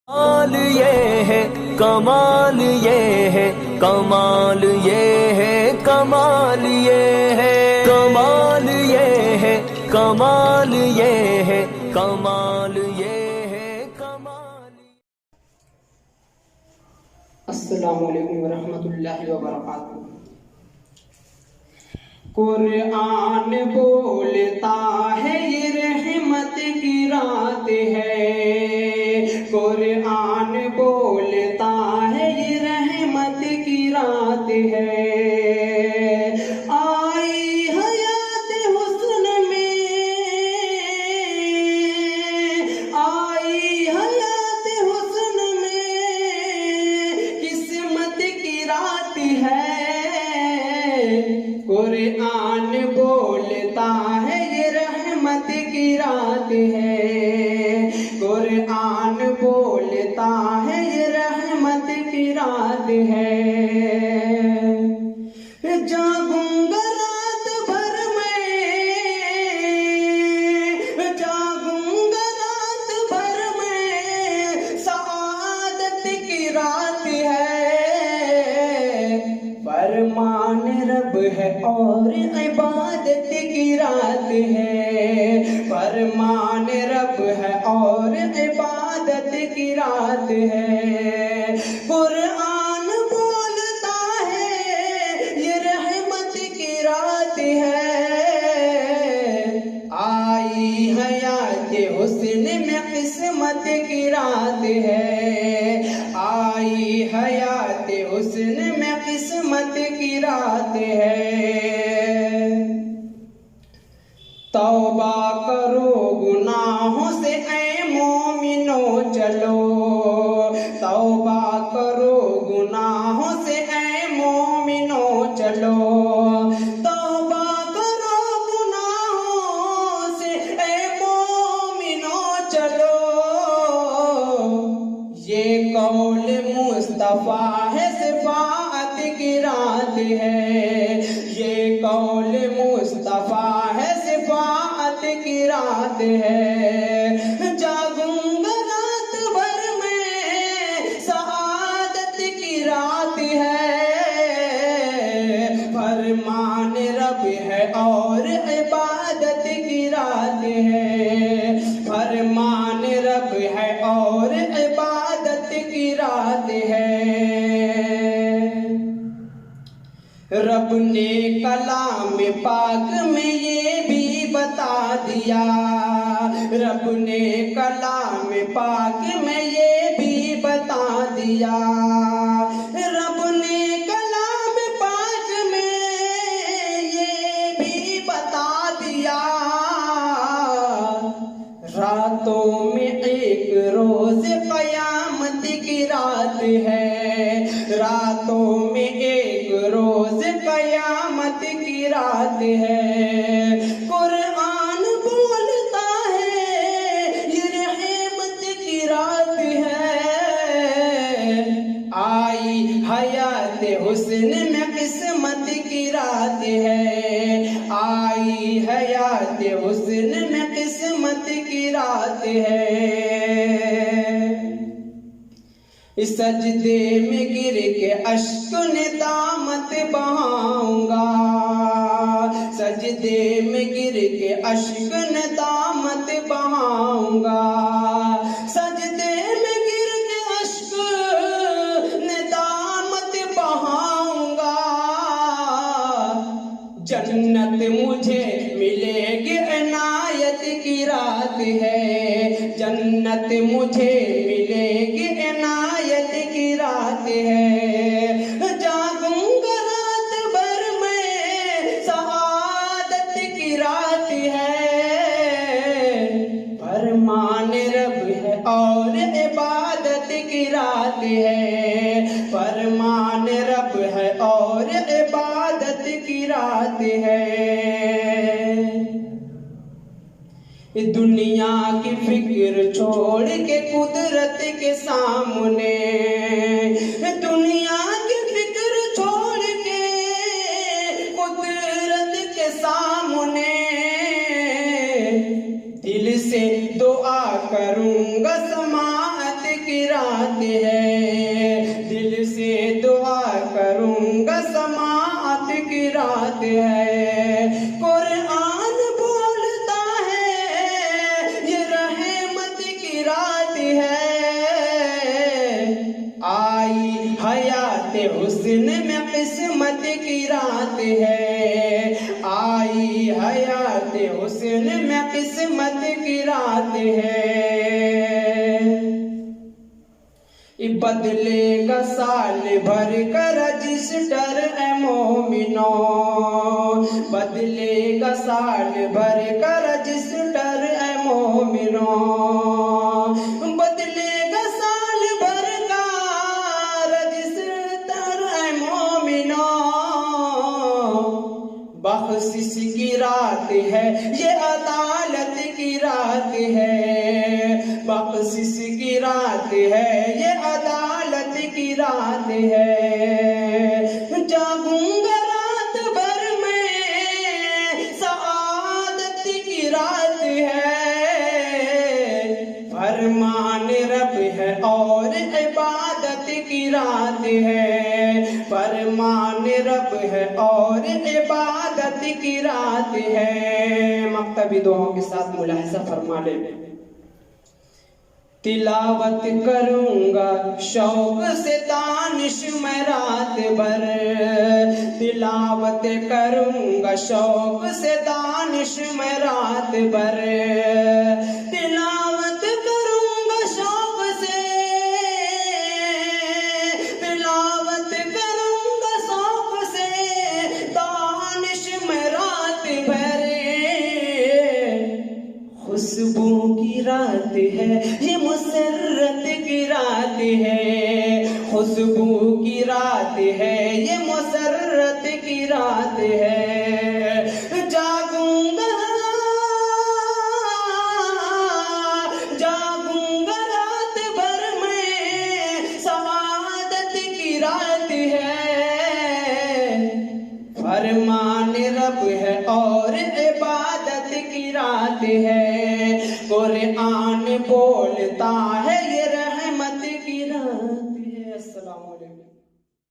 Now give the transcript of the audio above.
کمال یہ ہے کمال یہ ہے کمال یہ ہے کمال یہ ہے کمال یہ ہے کمال یہ ہے کمال یہ ہے کمال. السلام علیکم ورحمۃ اللہ وبرکاتہ. قرآن بولتا ہے یہ رحمت کی رات ہے. قرآن بولتا ہے یہ رحمت کی رات ہے. آئی حیات حسن میں آئی حیات حسن میں قسمت کی رات ہے. قرآن بولتا ہے یہ رحمت کی رات ہے. قرآن بولتا ہے یہ رحمت کی رات ہے. جاگوں گا رات بھر میں جاگوں گا رات بھر میں سعادت کی رات ہے. فرمان رب ہے اور عبادت کی رات ہے. فرمان رب ہے اور عبادت کی رات ہے. قرآن بولتا ہے یہ رحمت کی رات ہے. آئی حیات حسن میں قسمت کی رات ہے. آئی حیات حسن میں قسمت کی رات ہے. توبہ کرو گناہوں سے اے مومنو چلو. توبہ کرو گناہوں سے اے مومنو چلو. توبہ کرو گناہوں سے اے مومنو چلو. یہ قول مصطفیٰ ہے شفاعت کی رات ہے. یہ قول مصطفیٰ ہے شفاعت کی رات ہے. جاگوں گا رات بھر میں سعادت کی رات ہے. فرمان رب ہے اور عبادت کی رات ہے. فرمان رب ہے اور عبادت کی رات ہے. رب نے کلام پاک میں یہ بھی بتا دیا. رب نے کلام پاک میں یہ بھی بتا دیا. رب نے کلام پاک میں یہ بھی بتا دیا. راتوں میں ایک روز قیامت کی رات ہے. راتوں میں ایک روز قیامت کی رات ہے. قرآن بولتا ہے یہ رحمت کی رات ہے. آئی حیات حسن میں قسمت کی رات ہے. آئی حیات حسن میں قسمت کی رات ہے. سجدے میں گر کے اشک ندامت بہاؤں گا. سجدے میں گر کے اشک ندامت بہاؤں گا. سجدے میں گر کے اشک ندامت بہاؤں گا. جنت مجھے ملے گی عنایت کی رات ہے. جنت مجھے ملے گی عنایت کی رات ہے. جاگوں گا رات بھر میں سعادت کی رات ہے. فرمان رب ہے اور عبادت کی رات ہے. فرمان رب ہے اور عبادت کی رات ہے. دنیا کی فکر چھوڑ کے قدرت کے سامنے. دنیا کی فکر چھوڑ کے قدرت کے سامنے. دل سے دعا کروں گا سماعت کی رات ہے، دل سے دعا کروں گا سماعت کی رات ہے، قرآن بولتا ہے یہ رحمت کی رات ہے، آئی حیات حسن میں قسمت کی رات ہے، آئی حیات حسن میں قسمت کی رات ہے، بدلے گا سال بھر کا رجسٹر اے مومنو، بدلے گا سال بھر کا رجسٹر اے مومنو، بدلے گا سال بھر کا رجسٹر اے مومنو، بخشش کی رات ہے یہ عدالت کی رات ہے، بخشش کی رات ہے یہ عدالت کی رات ہے، جاگوں گا رات بھر میں سعادت کی رات ہے، فرمان رب ہے اور عبادت کی رات ہے، فرمان رب ہے اور عبادت کی رات ہے، مکتبی دعاؤں کے ساتھ ملاحظہ فرما لیں، تلاوت کروں گا شوق سے دانش میں رات بھر، تلاوت کروں گا شوق سے دانش میں رات بھر، تلاوت کروں گا شوق سے، تلاوت کروں گا شوق سے دانش میں رات بھر، خوشبو کی رات ہے یہ مسرت کی رات ہے، خوشبو کی رات ہے یہ مسرت کی رات ہے، جاگوں گا رات بھر میں سعادت کی رات ہے، فرمان رب ہے اور عبادت کی رات ہے، قرآن بولتا ہے یہ